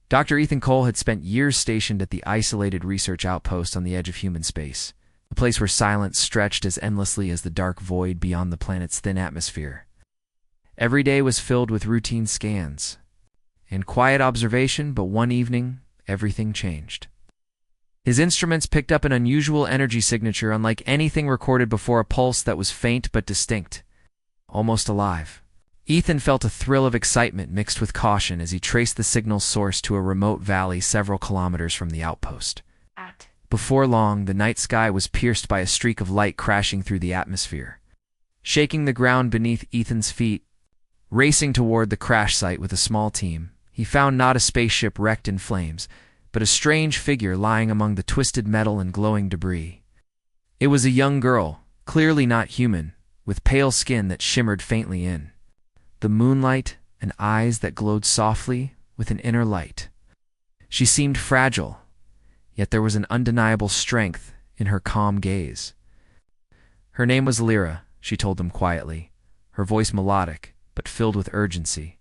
Dr. Ethan Cole had spent years stationed at the isolated research outpost on the edge of human space, a place where silence stretched as endlessly as the dark void beyond the planet's thin atmosphere. Every day was filled with routine scans and quiet observation, but one evening, everything changed. His instruments picked up an unusual energy signature unlike anything recorded before, a pulse that was faint but distinct, almost alive. Ethan felt a thrill of excitement mixed with caution as he traced the signal's source to a remote valley several kilometers from the outpost. Before long, the night sky was pierced by a streak of light crashing through the atmosphere, shaking the ground beneath Ethan's feet. Racing toward the crash site with a small team, he found not a spaceship wrecked in flames, but a strange figure lying among the twisted metal and glowing debris. It was a young girl, clearly not human, with pale skin that shimmered faintly in the moonlight and eyes that glowed softly with an inner light. She seemed fragile, yet there was an undeniable strength in her calm gaze. Her name was Lyra, she told them quietly, her voice melodic, but filled with urgency.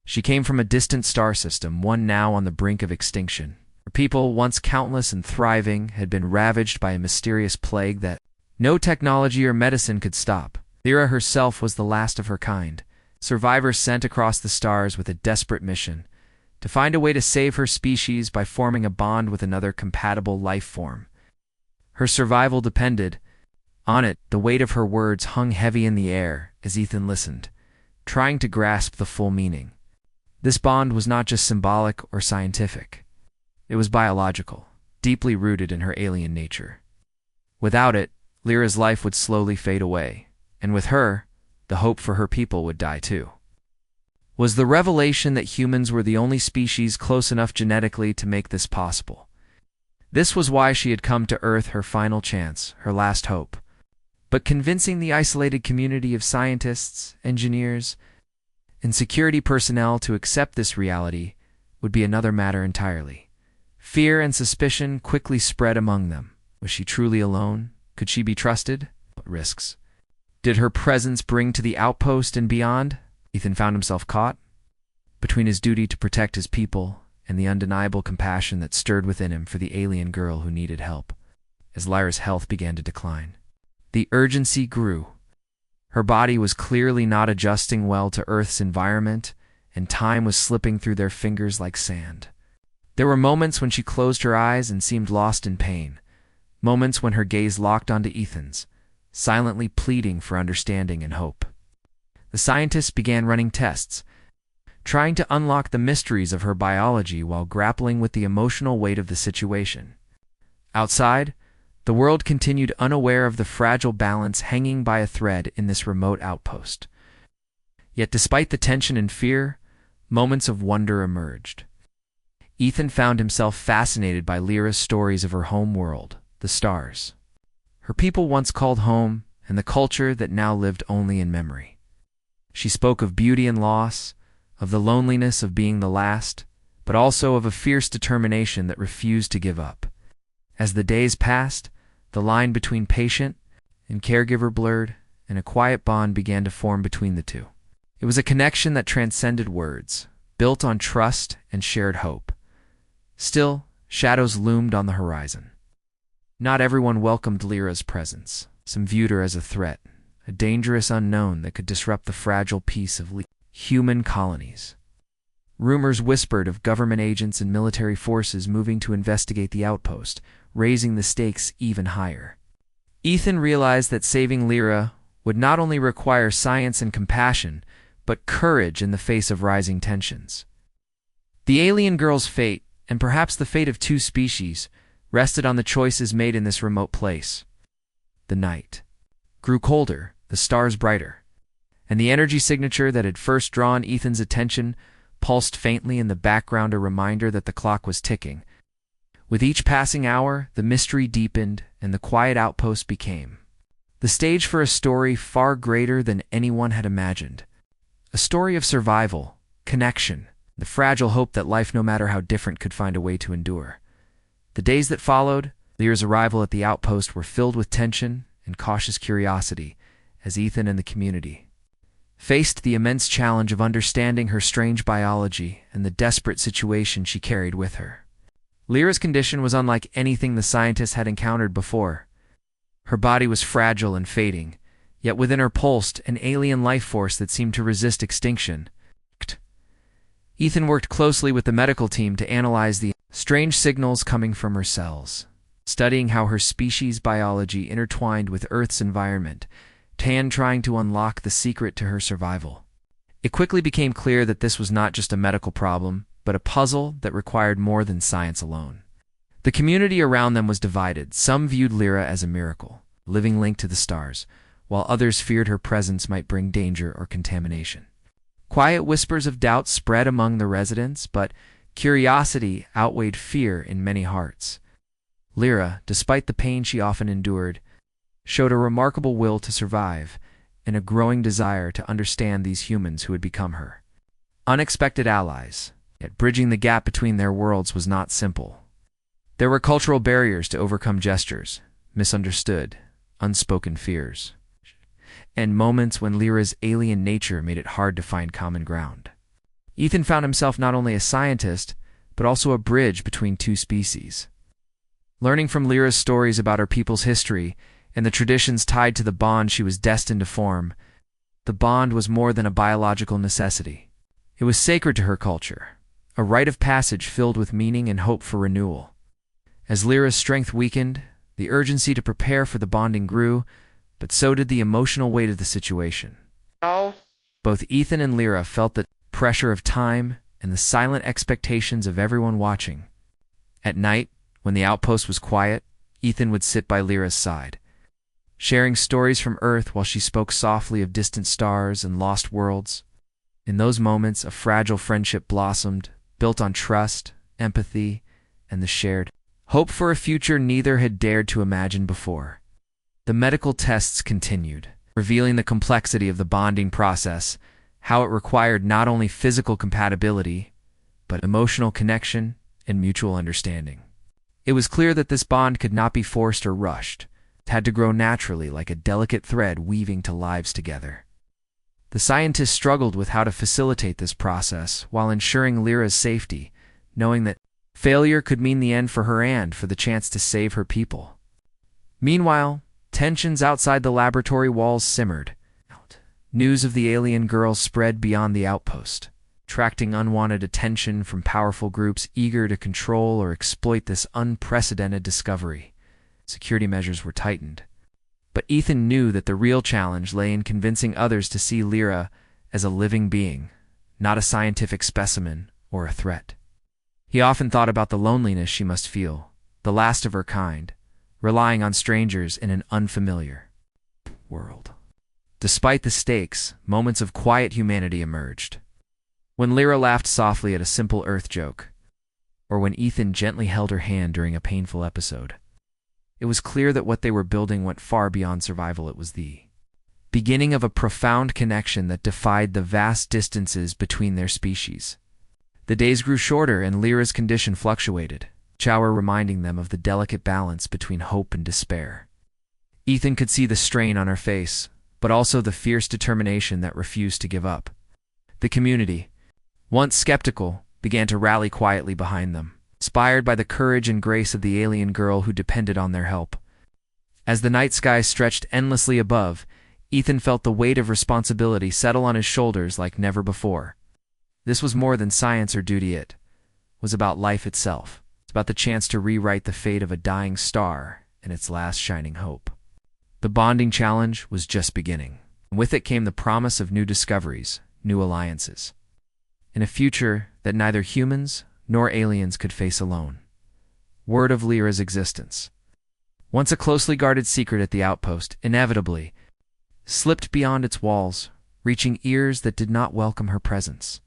She came from a distant star system, one now on the brink of extinction. Her people, once countless and thriving, had been ravaged by a mysterious plague that no technology or medicine could stop. Lyra herself was the last of her kind, survivors sent across the stars with a desperate mission, to find a way to save her species by forming a bond with another compatible life form. Her survival depended on it. The weight of her words hung heavy in the air as Ethan listened, trying to grasp the full meaning. This bond was not just symbolic or scientific. It was biological, deeply rooted in her alien nature. Without it, Lyra's life would slowly fade away, and with her, the hope for her people would die too. Was the revelation that humans were the only species close enough genetically to make this possible. This was why she had come to Earth, her final chance, her last hope. But convincing the isolated community of scientists, engineers, and security personnel to accept this reality would be another matter entirely. Fear and suspicion quickly spread among them. Was she truly alone? Could she be trusted? What risks did her presence bring to the outpost and beyond? Ethan found himself caught between his duty to protect his people and the undeniable compassion that stirred within him for the alien girl who needed help. As Lyra's health began to decline, the urgency grew. Her body was clearly not adjusting well to Earth's environment, and time was slipping through their fingers like sand. There were moments when she closed her eyes and seemed lost in pain, moments when her gaze locked onto Ethan's, silently pleading for understanding and hope. The scientists began running tests, trying to unlock the mysteries of her biology while grappling with the emotional weight of the situation. Outside, the world continued unaware of the fragile balance hanging by a thread in this remote outpost. Yet despite the tension and fear, moments of wonder emerged. Ethan found himself fascinated by Lyra's stories of her home world, the stars. Her people once called home, and the culture that now lived only in memory. She spoke of beauty and loss, of the loneliness of being the last, but also of a fierce determination that refused to give up. As the days passed, the line between patient and caregiver blurred, and a quiet bond began to form between the two. It was a connection that transcended words, built on trust and shared hope. Still, shadows loomed on the horizon. Not everyone welcomed Lyra's presence. Some viewed her as a threat, a dangerous unknown that could disrupt the fragile peace of human colonies. Rumors whispered of government agents and military forces moving to investigate the outpost, raising the stakes even higher. Ethan realized that saving Lyra would not only require science and compassion, but courage in the face of rising tensions. The alien girl's fate, and perhaps the fate of two species, rested on the choices made in this remote place. The night grew colder, the stars brighter, and the energy signature that had first drawn Ethan's attention pulsed faintly in the background, a reminder that the clock was ticking. With each passing hour, the mystery deepened, and the quiet outpost became the stage for a story far greater than anyone had imagined. A story of survival, connection, the fragile hope that life, no matter how different, could find a way to endure. The days that followed Lyra's arrival at the outpost were filled with tension and cautious curiosity as Ethan and the community faced the immense challenge of understanding her strange biology and the desperate situation she carried with her. Lyra's condition was unlike anything the scientists had encountered before. Her body was fragile and fading, yet within her pulsed an alien life force that seemed to resist extinction. Ethan worked closely with the medical team to analyze the strange signals coming from her cells, studying how her species' biology intertwined with Earth's environment, trying to unlock the secret to her survival. It quickly became clear that this was not just a medical problem, but a puzzle that required more than science alone. The community around them was divided. Some viewed Lyra as a miracle, living linked to the stars, while others feared her presence might bring danger or contamination. Quiet whispers of doubt spread among the residents, but curiosity outweighed fear in many hearts. Lyra, despite the pain she often endured, showed a remarkable will to survive and a growing desire to understand these humans who had become her unexpected allies. Yet bridging the gap between their worlds was not simple. There were cultural barriers to overcome: gestures, misunderstood, unspoken fears, and moments when Lyra's alien nature made it hard to find common ground. Ethan found himself not only a scientist, but also a bridge between two species. Learning from Lyra's stories about her people's history and the traditions tied to the bond she was destined to form, the bond was more than a biological necessity. It was sacred to her culture, a rite of passage filled with meaning and hope for renewal. As Lyra's strength weakened, the urgency to prepare for the bonding grew, but so did the emotional weight of the situation. Both Ethan and Lyra felt the pressure of time and the silent expectations of everyone watching. At night, when the outpost was quiet, Ethan would sit by Lyra's side, sharing stories from Earth while she spoke softly of distant stars and lost worlds. In those moments, a fragile friendship blossomed, built on trust, empathy, and the shared hope for a future neither had dared to imagine before. The medical tests continued, revealing the complexity of the bonding process, how it required not only physical compatibility, but emotional connection and mutual understanding. It was clear that this bond could not be forced or rushed. It had to grow naturally, like a delicate thread weaving two lives together. The scientists struggled with how to facilitate this process while ensuring Lyra's safety, knowing that failure could mean the end for her and for the chance to save her people. Meanwhile, tensions outside the laboratory walls simmered. News of the alien girl spread beyond the outpost, attracting unwanted attention from powerful groups eager to control or exploit this unprecedented discovery. Security measures were tightened. But Ethan knew that the real challenge lay in convincing others to see Lyra as a living being, not a scientific specimen or a threat. He often thought about the loneliness she must feel, the last of her kind, relying on strangers in an unfamiliar world. Despite the stakes, moments of quiet humanity emerged. When Lyra laughed softly at a simple Earth joke, or when Ethan gently held her hand during a painful episode, it was clear that what they were building went far beyond survival. It was the beginning of a profound connection that defied the vast distances between their species. The days grew shorter and Lyra's condition fluctuated, each hour reminding them of the delicate balance between hope and despair. Ethan could see the strain on her face, but also the fierce determination that refused to give up. The community, once skeptical, began to rally quietly behind them, inspired by the courage and grace of the alien girl who depended on their help. As the night sky stretched endlessly above, Ethan felt the weight of responsibility settle on his shoulders like never before. This was more than science or duty. It was about life itself. It's about the chance to rewrite the fate of a dying star and its last shining hope. The bonding challenge was just beginning. With it came the promise of new discoveries, new alliances, in a future that neither humans nor aliens could face alone. Word of Lyra's existence, once a closely guarded secret at the outpost, inevitably slipped beyond its walls, reaching ears that did not welcome her presence.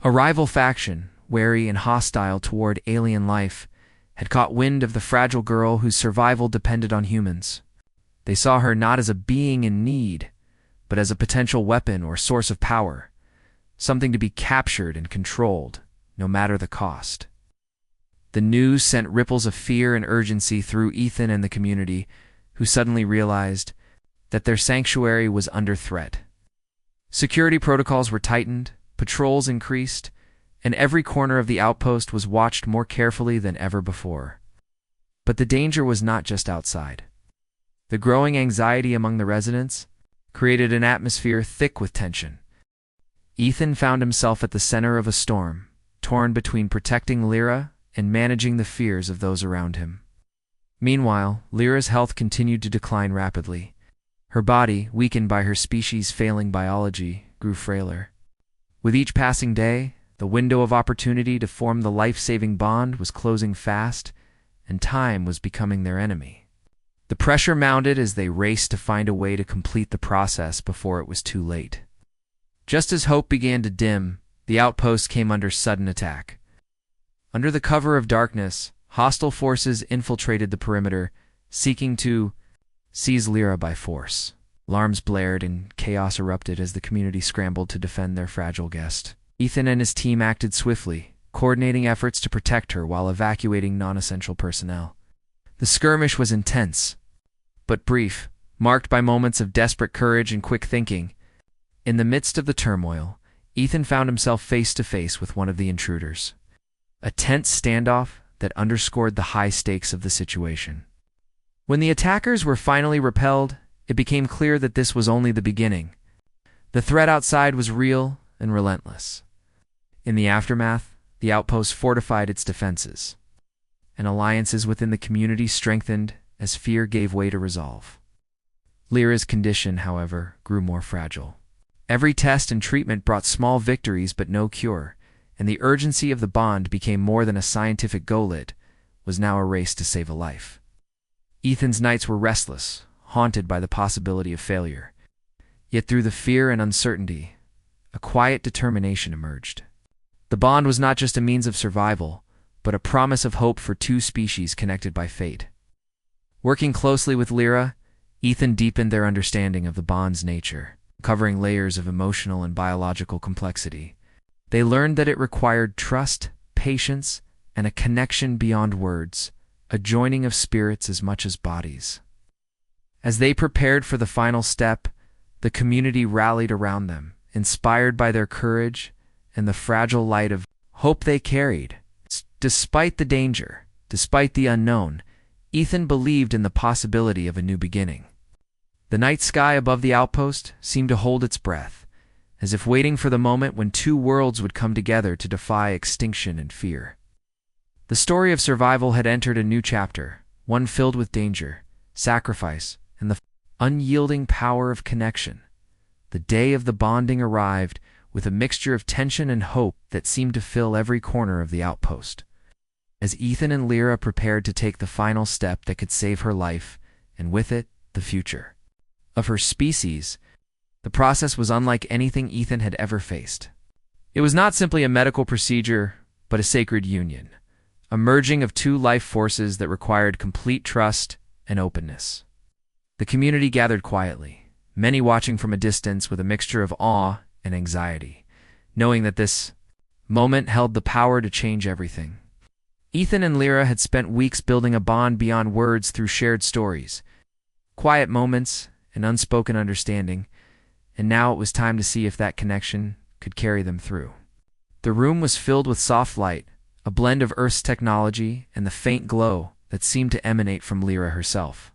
A rival faction, wary and hostile toward alien life, had caught wind of the fragile girl whose survival depended on humans. They saw her not as a being in need, but as a potential weapon or source of power, something to be captured and controlled, no matter the cost. The news sent ripples of fear and urgency through Ethan and the community, who suddenly realized that their sanctuary was under threat. Security protocols were tightened, patrols increased, and every corner of the outpost was watched more carefully than ever before. But the danger was not just outside. The growing anxiety among the residents created an atmosphere thick with tension. Ethan found himself at the center of a storm, torn between protecting Lyra and managing the fears of those around him. Meanwhile, Lyra's health continued to decline rapidly. Her body, weakened by her species' failing biology, grew frailer. With each passing day, the window of opportunity to form the life-saving bond was closing fast, and time was becoming their enemy. The pressure mounted as they raced to find a way to complete the process before it was too late. Just as hope began to dim, the outpost came under sudden attack. Under the cover of darkness, hostile forces infiltrated the perimeter, seeking to seize Lyra by force. Alarms blared and chaos erupted as the community scrambled to defend their fragile guest. Ethan and his team acted swiftly, coordinating efforts to protect her while evacuating non-essential personnel. The skirmish was intense, but brief, marked by moments of desperate courage and quick thinking. In the midst of the turmoil, Ethan found himself face to face with one of the intruders. A tense standoff that underscored the high stakes of the situation. When the attackers were finally repelled, it became clear that this was only the beginning. The threat outside was real and relentless. In the aftermath, the outpost fortified its defenses, and alliances within the community strengthened as fear gave way to resolve. Lyra's condition, however, grew more fragile. Every test and treatment brought small victories but no cure, and the urgency of the bond became more than a scientific goal. It was now a race to save a life. Ethan's nights were restless, haunted by the possibility of failure. Yet through the fear and uncertainty, a quiet determination emerged. The bond was not just a means of survival, but a promise of hope for two species connected by fate. Working closely with Lyra, Ethan deepened their understanding of the bond's nature, covering layers of emotional and biological complexity. They learned that it required trust, patience, and a connection beyond words, a joining of spirits as much as bodies. As they prepared for the final step, the community rallied around them, inspired by their courage and the fragile light of hope they carried. Despite the danger, despite the unknown, Ethan believed in the possibility of a new beginning. The night sky above the outpost seemed to hold its breath, as if waiting for the moment when two worlds would come together to defy extinction and fear. The story of survival had entered a new chapter, one filled with danger, sacrifice, and the unyielding power of connection. The day of the bonding arrived, with a mixture of tension and hope that seemed to fill every corner of the outpost. As Ethan and Lyra prepared to take the final step that could save her life, and with it, the future of her species, the process was unlike anything Ethan had ever faced. It was not simply a medical procedure, but a sacred union, a merging of two life forces that required complete trust and openness. The community gathered quietly, many watching from a distance with a mixture of awe and anxiety, knowing that this moment held the power to change everything. Ethan and Lyra had spent weeks building a bond beyond words through shared stories, quiet moments, and unspoken understanding, and now it was time to see if that connection could carry them through. The room was filled with soft light, a blend of Earth's technology and the faint glow that seemed to emanate from Lyra herself.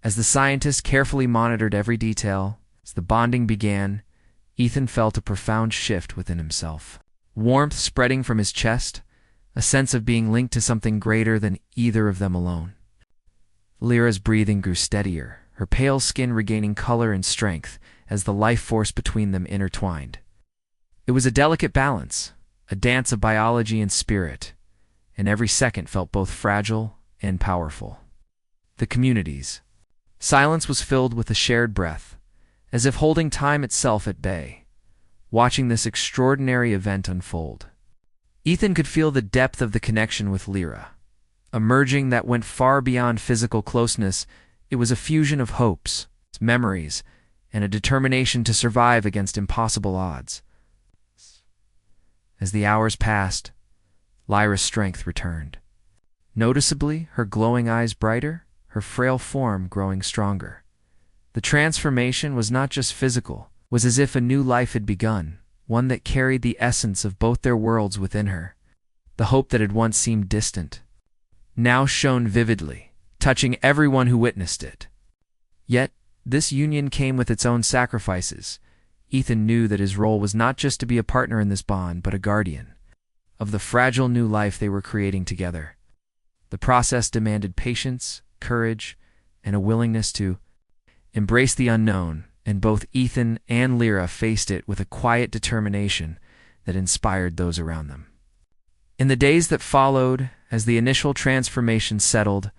As the scientist carefully monitored every detail, as the bonding began, Ethan felt a profound shift within himself. Warmth spreading from his chest, a sense of being linked to something greater than either of them alone. Lyra's breathing grew steadier, her pale skin regaining color and strength as the life force between them intertwined. It was a delicate balance, a dance of biology and spirit, and every second felt both fragile and powerful. The community's silence was filled with a shared breath, as if holding time itself at bay, watching this extraordinary event unfold. Ethan could feel the depth of the connection with Lyra, a merging that went far beyond physical closeness. It was a fusion of hopes, memories, and a determination to survive against impossible odds. As the hours passed, Lyra's strength returned. Noticeably, her glowing eyes brighter, her frail form growing stronger. The transformation was not just physical, was as if a new life had begun, one that carried the essence of both their worlds within her. The hope that had once seemed distant now shone vividly, touching everyone who witnessed it. Yet, this union came with its own sacrifices. Ethan knew that his role was not just to be a partner in this bond, but a guardian of the fragile new life they were creating together. The process demanded patience, courage, and a willingness to embrace the unknown, and both Ethan and Lyra faced it with a quiet determination that inspired those around them. In the days that followed, as the initial transformation settled,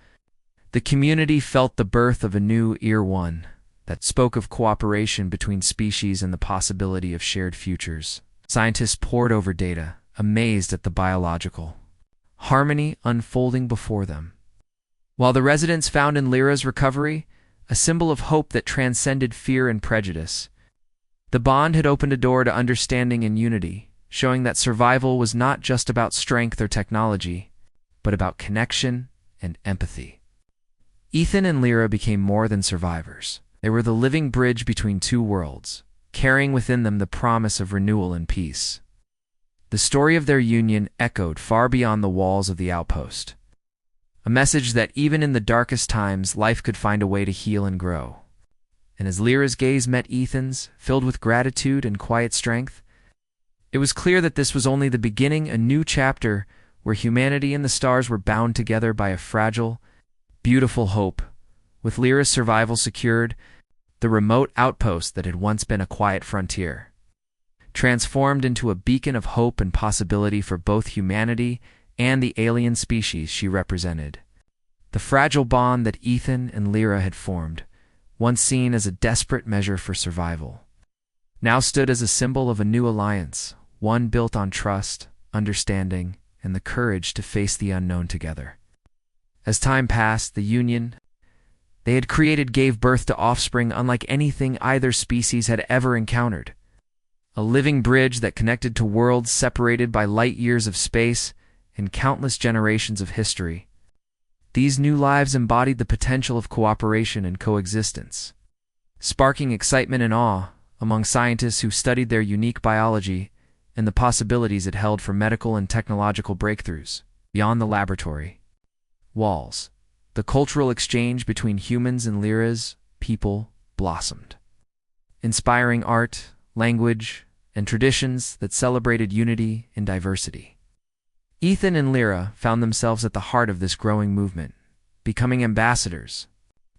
the community felt the birth of a new one that spoke of cooperation between species and the possibility of shared futures. Scientists pored over data, amazed at the biological harmony unfolding before them, while the residents found in Lyra's recovery a symbol of hope that transcended fear and prejudice. The bond had opened a door to understanding and unity, showing that survival was not just about strength or technology, but about connection and empathy. Ethan and Lyra became more than survivors. They were the living bridge between two worlds, carrying within them the promise of renewal and peace. The story of their union echoed far beyond the walls of the outpost, a message that even in the darkest times, life could find a way to heal and grow. And as Lyra's gaze met Ethan's, filled with gratitude and quiet strength, it was clear that this was only the beginning, a new chapter where humanity and the stars were bound together by a fragile, beautiful hope. With Lyra's survival secured, the remote outpost that had once been a quiet frontier transformed into a beacon of hope and possibility for both humanity and the alien species she represented. The fragile bond that Ethan and Lyra had formed, once seen as a desperate measure for survival, now stood as a symbol of a new alliance, one built on trust, understanding, and the courage to face the unknown together. As time passed, the union they had created gave birth to offspring unlike anything either species had ever encountered. A living bridge that connected to worlds separated by light years of space and countless generations of history. These new lives embodied the potential of cooperation and coexistence, sparking excitement and awe among scientists who studied their unique biology and the possibilities it held for medical and technological breakthroughs. Beyond the laboratory walls, the cultural exchange between humans and Lyra's people blossomed, inspiring art, language, and traditions that celebrated unity in diversity. Ethan and Lyra found themselves at the heart of this growing movement, becoming ambassadors,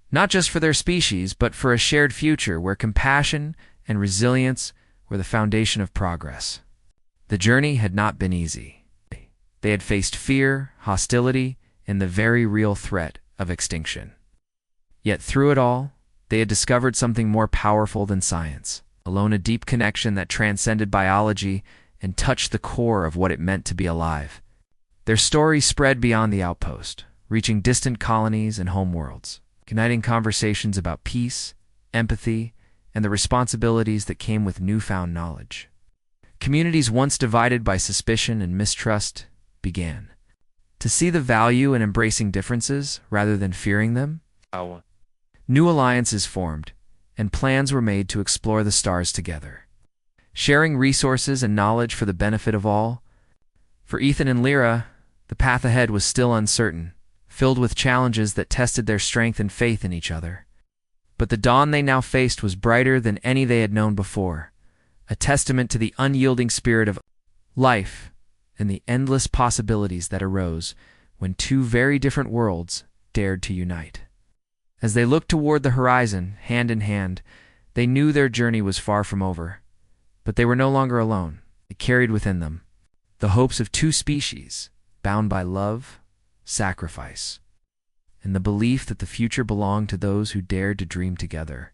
not just for their species, but for a shared future where compassion and resilience were the foundation of progress. The journey had not been easy. They had faced fear, hostility, and the very real threat of extinction. Yet through it all, they had discovered something more powerful than science, alone a deep connection that transcended biology and touched the core of what it meant to be alive. Their story spread beyond the outpost, reaching distant colonies and homeworlds, igniting conversations about peace, empathy, and the responsibilities that came with newfound knowledge. Communities once divided by suspicion and mistrust began to see the value in embracing differences rather than fearing them. New alliances formed, and plans were made to explore the stars together, sharing resources and knowledge for the benefit of all. For Ethan and Lyra, the path ahead was still uncertain, filled with challenges that tested their strength and faith in each other. But the dawn they now faced was brighter than any they had known before, a testament to the unyielding spirit of life and the endless possibilities that arose when two very different worlds dared to unite. As they looked toward the horizon, hand in hand, they knew their journey was far from over. But they were no longer alone. They carried within them the hopes of two species, bound by love, sacrifice, and the belief that the future belonged to those who dared to dream together.